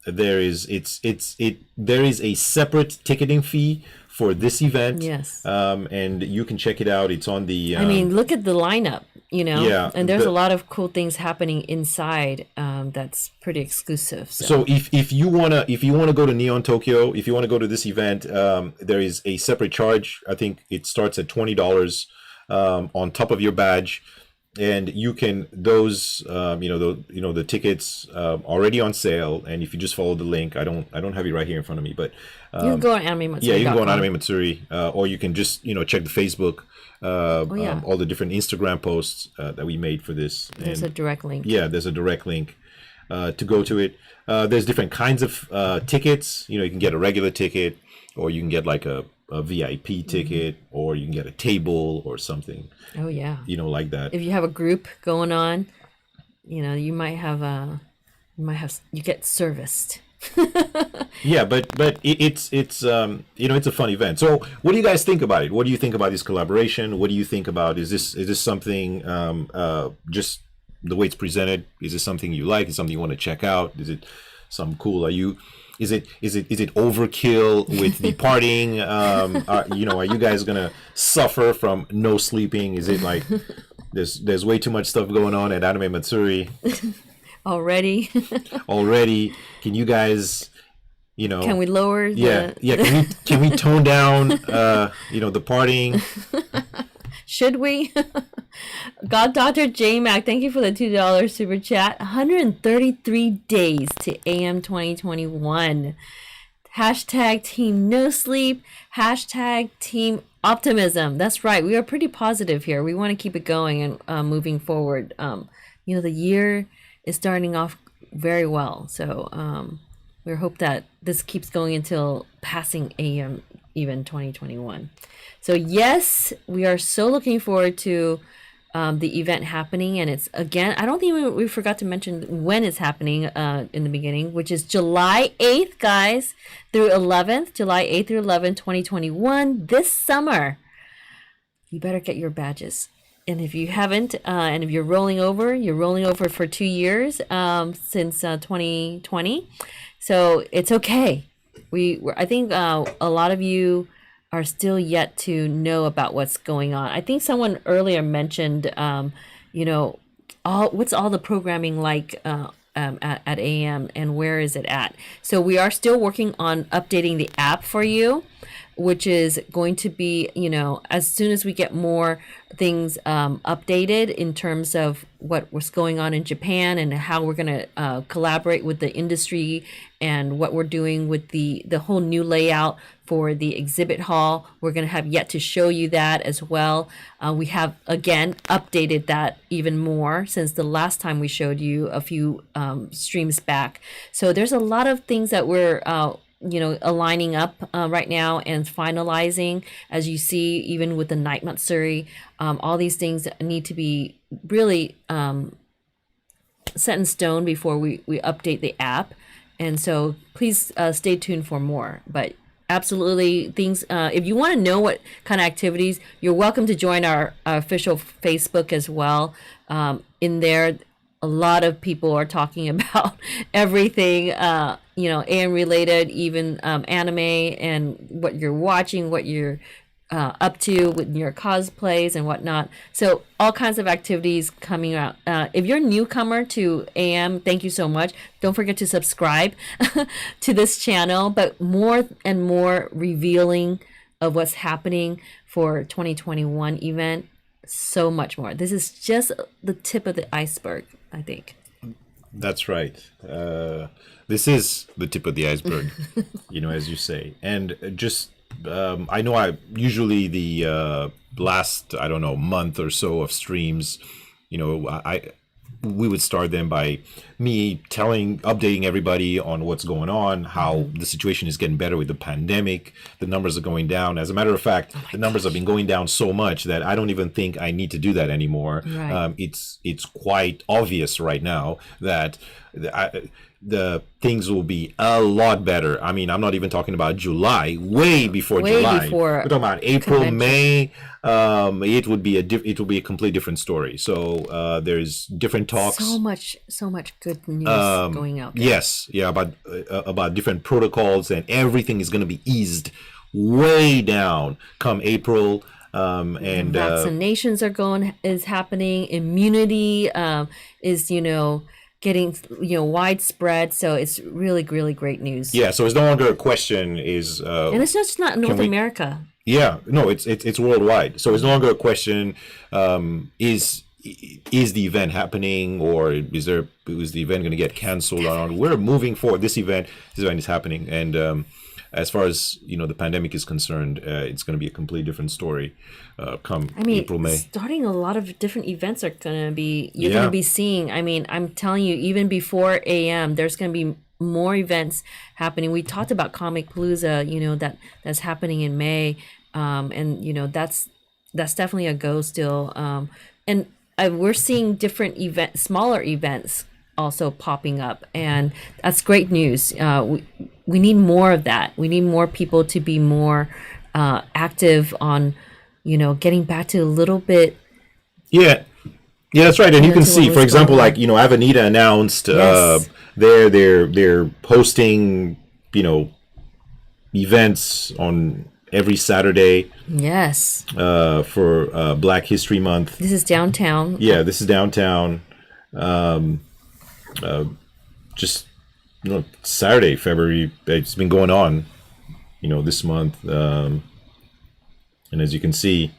there is a separate ticketing fee for this event.
Yes.
And you can check it out. It's on the.
I mean, look at the lineup.
Yeah,
and there's a lot of cool things happening inside. That's pretty exclusive.
So if you wanna go to Neon Tokyo, if you want to go to this event, there is a separate charge. I think it starts at $20 on top of your badge. And you can the tickets already on sale. And if you just follow the link, I don't have it right here in front of me, but
you can go on Anime Matsuri.
Yeah, you can go on Anime Matsuri, or you can just check the Facebook, all the different Instagram posts that we made for this.
There's a direct link.
Yeah, there's a direct link to go to it. There's different kinds of tickets. You can get a regular ticket, or you can get like a VIP ticket, or you can get a table or something.
Oh yeah.
Like that.
If you have a group going on, you get serviced.
Yeah, but it's a fun event. So what do you guys think about it? What do you think about this collaboration? What do you think about is this something just the way it's presented? Is this something you like? Is it something you want to check out? Is it something cool? Is it overkill with the partying? Are you guys gonna suffer from no sleeping? Is it like there's way too much stuff going on at Anime Matsuri
already?
Can you guys,
Can we lower?
Can we tone down? The partying.
Should we? God Dr. J Mac, thank you for the $2 super chat. 133 days to AM 2021. Hashtag team no sleep. Hashtag team optimism. That's right. We are pretty positive here. We want to keep it going and moving forward. The year is starting off very well. So we hope that this keeps going until passing AM even 2021. So yes, we are so looking forward to the event happening, and it's again. I don't think we forgot to mention when it's happening in the beginning, which is July 8th, guys, through 11th, July 8th through 11th, 2021. This summer, you better get your badges. And if you haven't, and if you're rolling over for 2 years since 2020. So it's okay. I think a lot of you are still yet to know about what's going on. I think someone earlier mentioned, what's all the programming like at AM and where is it at? So we are still working on updating the app for you, which is going to be, as soon as we get more things updated in terms of what's going on in Japan and how we're going to collaborate with the industry and what we're doing with the whole new layout for the exhibit hall. We're going to have yet to show you that as well. We have, again, updated that even more since the last time we showed you a few streams back. So there's a lot of things that we're aligning up right now and finalizing. As you see, even with the Night Matsuri, all these things need to be really set in stone before we update the app. And so please stay tuned for more. But absolutely, things, if you want to know what kind of activities, you're welcome to join our official Facebook as well. In there, a lot of people are talking about everything, AM related, even anime and what you're watching, what you're up to with your cosplays and whatnot. So all kinds of activities coming out. If you're a newcomer to AM, thank you so much. Don't forget to subscribe to this channel, but more and more revealing of what's happening for 2021 event. So much more. This is just the tip of the iceberg, I think.
That's right. This is the tip of the iceberg, as you say. And just, I know usually the last, month or so of streams, we would start them by me updating everybody on what's going on, how the situation is getting better with the pandemic. The numbers are going down. As a matter of fact, the numbers have been going down so much that I don't even think I need to do that anymore.
Right.
It's quite obvious right now that the things will be a lot better. I mean, I'm not even talking about July, way before
Way
July.
before
We're talking about April,
convention.
May. It would be it will be a complete different story. So there's different talks.
So much good news going out there.
Yes, yeah, about different protocols, and everything is going to be eased way down come April. And
Vaccinations is happening. Immunity is getting widespread. So it's really really great news.
yeah, so it's no longer a question is
And it's just not North America.
yeah, no, it's worldwide. So it's no longer a question is the event happening, or is the event going to get canceled? We're moving forward. This event is happening, and as far as the pandemic is concerned, it's going to be a completely different story come April, May.
Starting a lot of different events are going to be going to be seeing. I mean, I'm telling you, even before AM, there's going to be more events happening. We talked about Comic Palooza, that's happening in May, and that's definitely a go still. And we're seeing different smaller events also popping up, and that's great news. We need more of that. We need more people to be more active on, getting back to a little bit.
Yeah, that's right. And you can see, for example, like Avenida announced they're posting events on every Saturday.
Yes.
For Black History Month.
This is downtown.
Yeah, this is downtown. Just Saturday, February. It's been going on, this month. And as you can see,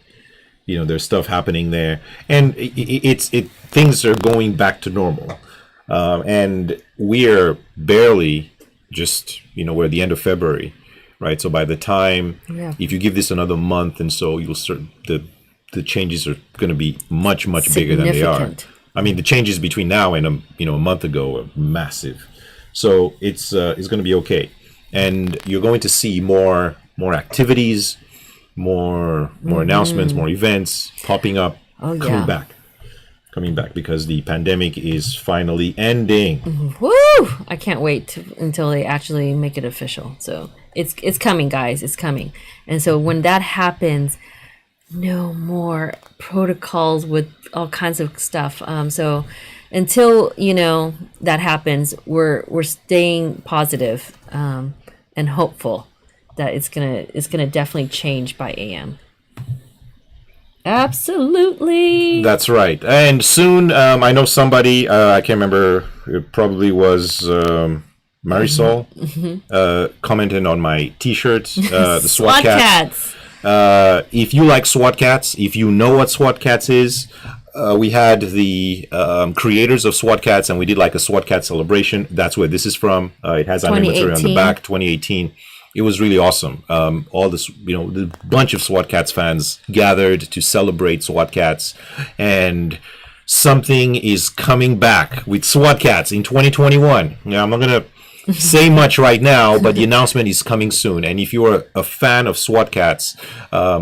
there's stuff happening there, and things are going back to normal. And we're barely just we're at the end of February. Right, so by the time, if you give this another month, and so you'll start the changes are going to be much bigger than they are. I mean, the changes between now and a month ago are massive. So it's going to be okay, and you're going to see more activities, more announcements, more events popping up, coming back because the pandemic is finally ending.
Woo! I can't wait until they actually make it official. So it's coming, guys. It's coming. And so when that happens, no more protocols with all kinds of stuff. So until that happens, we're staying positive and hopeful that it's gonna definitely change by AM. Absolutely.
That's right. And soon, I know somebody, I can't remember, it probably was Marisol, commented on my t-shirt, the SWAT Cats. If you like SWAT Cats, if you know what SWAT Cats is, we had the creators of SWAT Cats, and we did like a SWAT Cat celebration. That's where this is from. It has Anime Matsuri on the back, 2018. It was really awesome. All this, the bunch of SWAT Cats fans gathered to celebrate SWAT Cats, and something is coming back with SWAT Cats in 2021. Now, I'm not gonna say much right now, but the announcement is coming soon. And if you're a fan of SWAT Cats,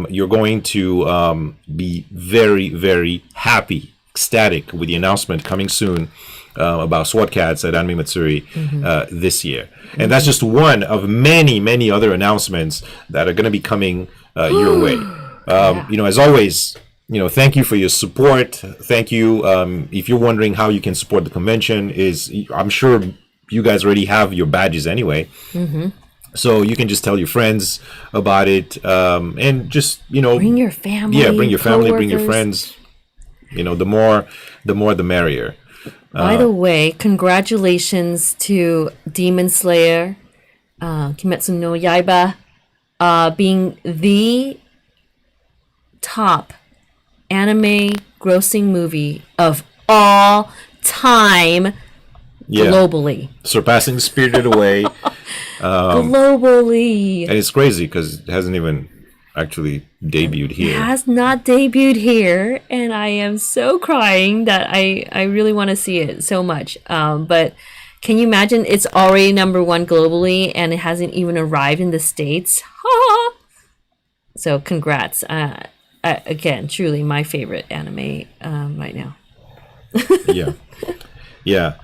you're going to be very, very happy, ecstatic with the announcement coming soon. About SWAT Cats at Anime Matsuri this year. And that's just one of many, many other announcements that are going to be coming your way. As always, thank you for your support. Thank you. If you're wondering how you can support the convention, I'm sure you guys already have your badges anyway. So you can just tell your friends about it, and just
bring your family.
Yeah, bring your family, bring your friends. The more the merrier.
By the way, congratulations to Demon Slayer, Kimetsu no Yaiba, being the top anime grossing movie of all time globally.
Surpassing Spirited Away.
Globally.
And it's crazy because it hasn't even actually debuted here.
It has not debuted here, and I am so crying that I really want to see it so much. But can you imagine it's already #1 globally and it hasn't even arrived in the States? So congrats. Again, truly my favorite anime right now.
Yeah.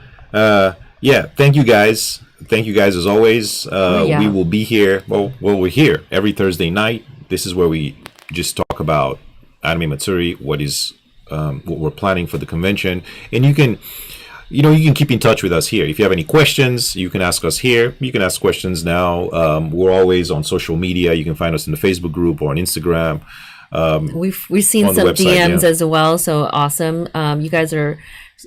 yeah, thank you guys. Thank you guys as always.
Yeah.
We will be here. Well, we're here every Thursday night. This is where we just talk about Anime Matsuri, what we're planning for the convention, and you can keep in touch with us here. If you have any questions, you can ask us here. You can ask questions now. We're always on social media. You can find us in the Facebook group or on Instagram.
We've seen
on the
some
website,
DMs
yeah.
as well, so awesome. You guys are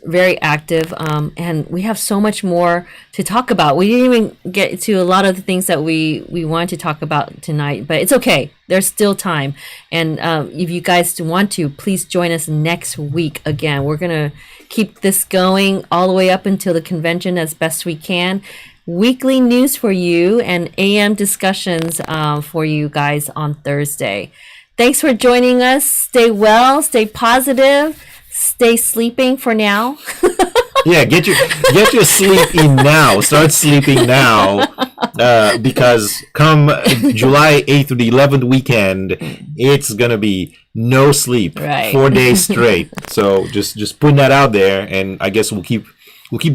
very active, and we have so much more to talk about. We didn't even get to a lot of the things that we wanted to talk about tonight, but it's okay. There's still time, and if you guys want to, please join us next week again. We're gonna keep this going all the way up until the convention as best we can. Weekly news for you and AM discussions for you guys on Thursday. Thanks for joining us. Stay well, stay positive, stay sleeping for now.
Yeah, get your sleep in now. Start sleeping now, because come July 8th to the 11th weekend, it's gonna be no sleep,
Right.
4 days straight. So just putting that out there, and I guess we'll keep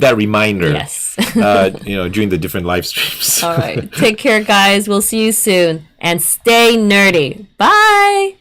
that reminder.
Yes.
During the different live streams.
All right. Take care, guys. We'll see you soon. And stay nerdy. Bye.